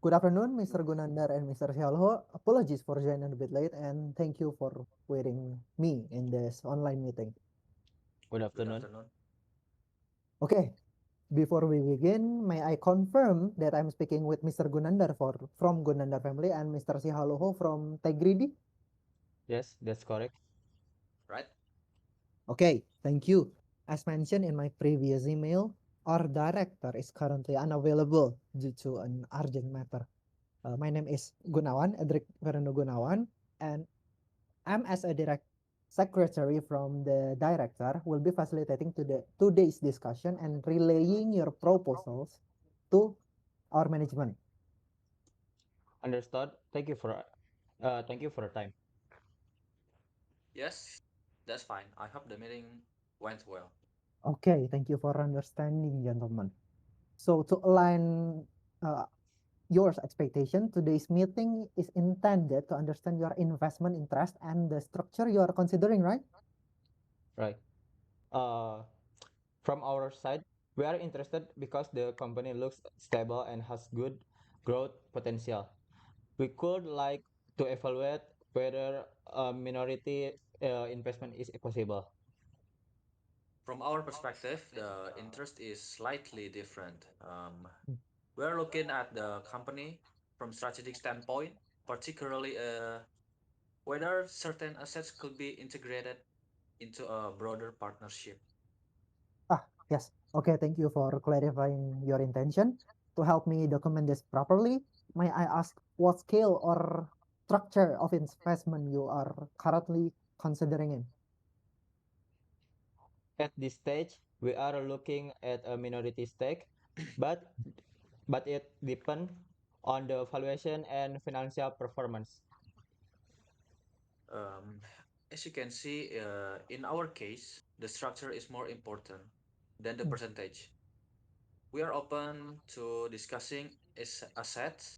Good afternoon, Mr. Gunandar and Mr. Sialho. Apologies for joining a bit late and thank you for waiting me in this online meeting. Good Good afternoon. afternoon. Okay, before we begin, may I confirm that I'm speaking with Mr. Gunandar from Gunandar family and Mr. Sihaloho from Tegridi? Yes, that's correct. Right? Okay, thank you. As mentioned in my previous email, our director is currently unavailable due to an urgent matter. My name is Gunawan, Edric Fernando Gunawan, and I'm as a direct secretary from the director will be facilitating to the today's discussion and relaying your proposals to our management. Understood. Thank you for the time. Yes, that's fine. I hope the meeting went well. Okay, thank you for understanding, gentlemen. So to align uh, your expectation, today's meeting is intended to understand your investment interest and the structure you are considering, right? Right. Uh, from our side, we are interested because the company looks stable and has good growth potential. We could like to evaluate whether a minority investment is possible. From our perspective, the interest is slightly different. Mm. We're looking at the company from strategic standpoint, particularly whether certain assets could be integrated into a broader partnership. Yes. Okay, thank you for clarifying your intention. To help me document this properly, may I ask what scale or structure of investment you are currently considering in? At this stage, we are looking at a minority stake, but it depends on the valuation and financial performance. Um, as you can see, in our case, the structure is more important than the Mm. percentage. We are open to discussing assets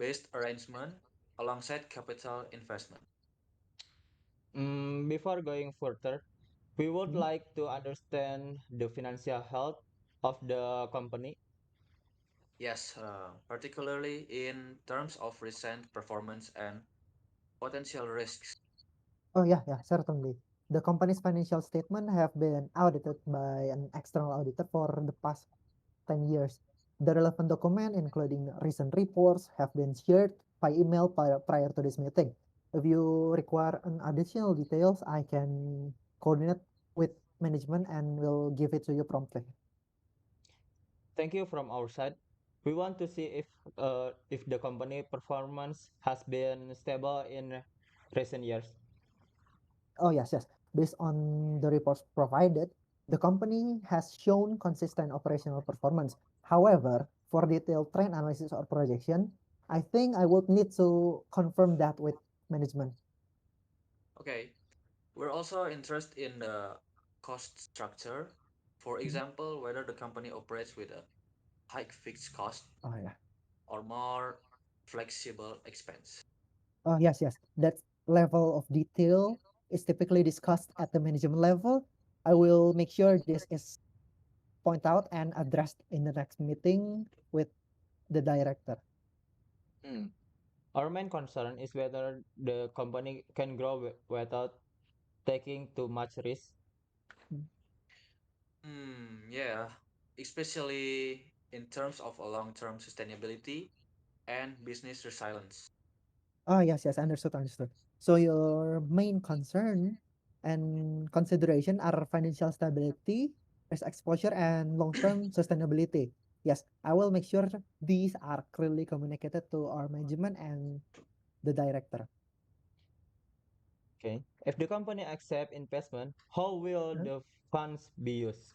based arrangement alongside capital investment. Before going further, we would Mm. like to understand the financial health of the company. Yes, particularly in terms of recent performance and potential risks. Oh yeah, certainly. The company's financial statement have been audited by an external auditor for the past 10 years. The relevant document, including recent reports, have been shared by email prior to this meeting. If you require an additional details, I can coordinate with management and will give it to you promptly. Thank you from our side. We want to see if the company performance has been stable in recent years. Oh, yes. Based on the reports provided, the company has shown consistent operational performance. However, for detailed trend analysis or projection, I think I would need to confirm that with management. Okay, we're also interested in the cost structure. For Mhm. example, whether the company operates with a high fixed cost Oh, yeah. or more flexible expense. Yes. That level of detail is typically discussed at the management level. I will make sure this is point out and addressed in the next meeting with the director. Hmm. Our main concern is whether the company can grow without taking too much risk. Yeah, especially in terms of a long-term sustainability and business resilience. Yes, understood. So your main concern and consideration are financial stability, risk exposure, and long-term sustainability. Yes, I will make sure these are clearly communicated to our management and the director. Okay. If the company accept investment, how will Huh? the funds be used?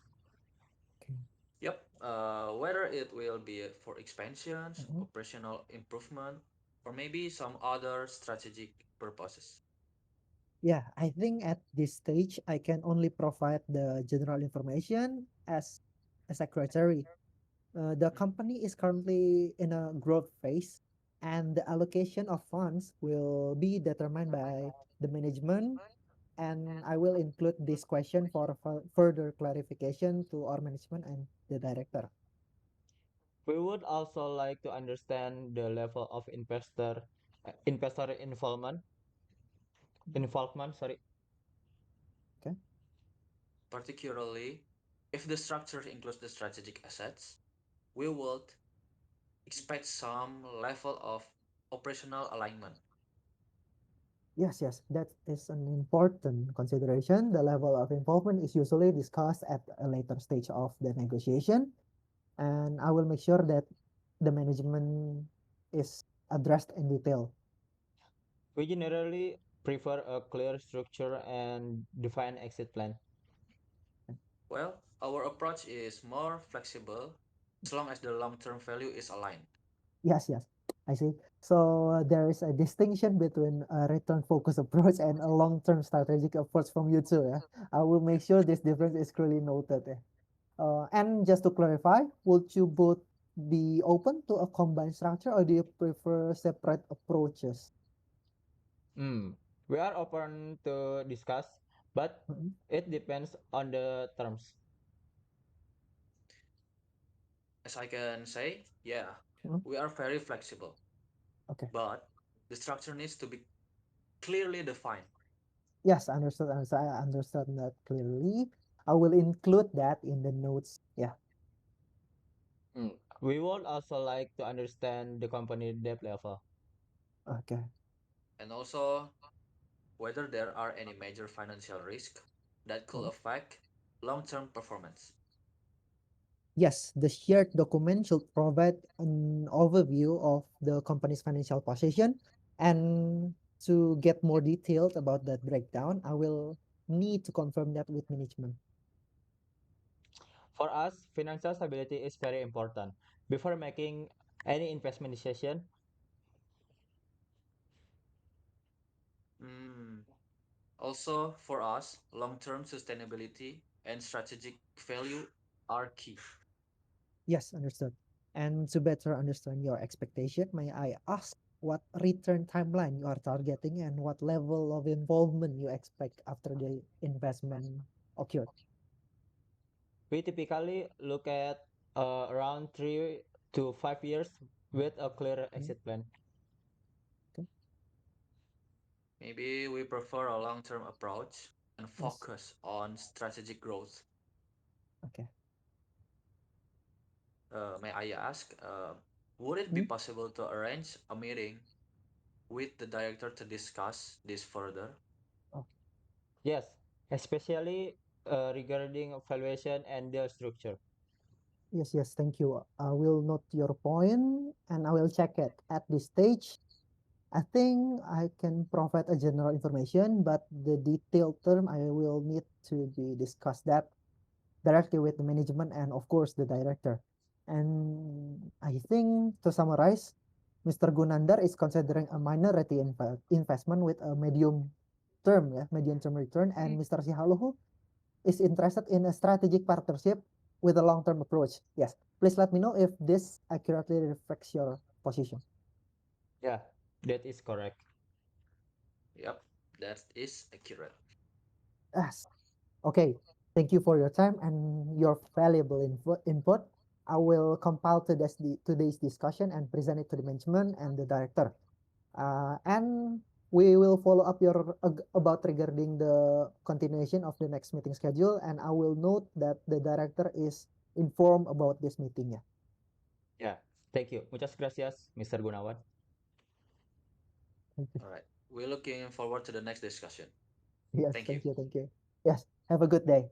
Okay. Yep, whether it will be for expansions, Mhm. operational improvement, or maybe some other strategic purposes. Yeah, I think at this stage I can only provide the general information as a secretary. The Mhm. company is currently in a growth phase, and the allocation of funds will be determined by the management. And I will include this question for further clarification to our management and the director. We would also like to understand the level of investor involvement, sorry. Okay. Particularly, if the structure includes the strategic assets, we would expect some level of operational alignment. Yes, yes, that is an important consideration. The level of involvement is usually discussed at a later stage of the negotiation, and I will make sure that the management is addressed in detail. We generally prefer a clear structure and defined exit plan. Well, our approach is more flexible as long as the long term value is aligned. Yes, yes, I see. So there is a distinction between a return-focused approach and a long-term strategic approach from you too. Yeah, I will make sure this difference is clearly noted. Yeah. And just to clarify, would you both be open to a combined structure, or do you prefer separate approaches? Mm. We are open to discuss, but Mhm. it depends on the terms. As I can say, yeah, Mhm. we are very flexible, Okay. but the structure needs to be clearly defined. Yes, understood. I understand that clearly. I will include that in the notes. Yeah. Mm. We would also like to understand the company debt level. Okay. And also whether there are any major financial risks that could Mhm. affect long term performance. Yes, the shared document should provide an overview of the company's financial position. And to get more detailed about that breakdown, I will need to confirm that with management. For us, financial stability is very important. Before making any investment decision, Mm. Also, for us, long term sustainability and strategic value are key. Yes, understood. And to better understand your expectation, may I ask what return timeline you are targeting and what level of involvement you expect after the investment occurred? we typically look at around 3 to 5 years with a clear Mm. exit plan. Okay. Maybe we prefer a long term approach and Yes. focus on strategic growth. Okay. May I ask, would it be Mm. possible to arrange a meeting with the director to discuss this further? Oh, Yes, especially regarding valuation and deal structure. yes, yes. Thank you. I will note your point and I will check it at this stage. I think I can provide a general information, but the detailed term I will need to be discussed that directly with the management and of course the director. And I think to summarize, Mr. Gunandar is considering a minority investment with a medium term return, and Mr. Sihaluhu is interested in a strategic partnership with a long term approach. Yes, please let me know if this accurately reflects your position. Yeah, that is correct. Yep, that is accurate. Yes. Okay. Thank you for your time and your valuable input. I will compile today's discussion and present it to the management and the director. And we will follow up about regarding the continuation of the next meeting schedule. And I will note that the director is informed about this meeting. Yeah. Yeah, thank you. Muchas gracias, Mr. Gunawan. Thank you. All right. We're looking forward to the next discussion. Yes. Thank you. Thank you. Thank you. Yes. Have a good day.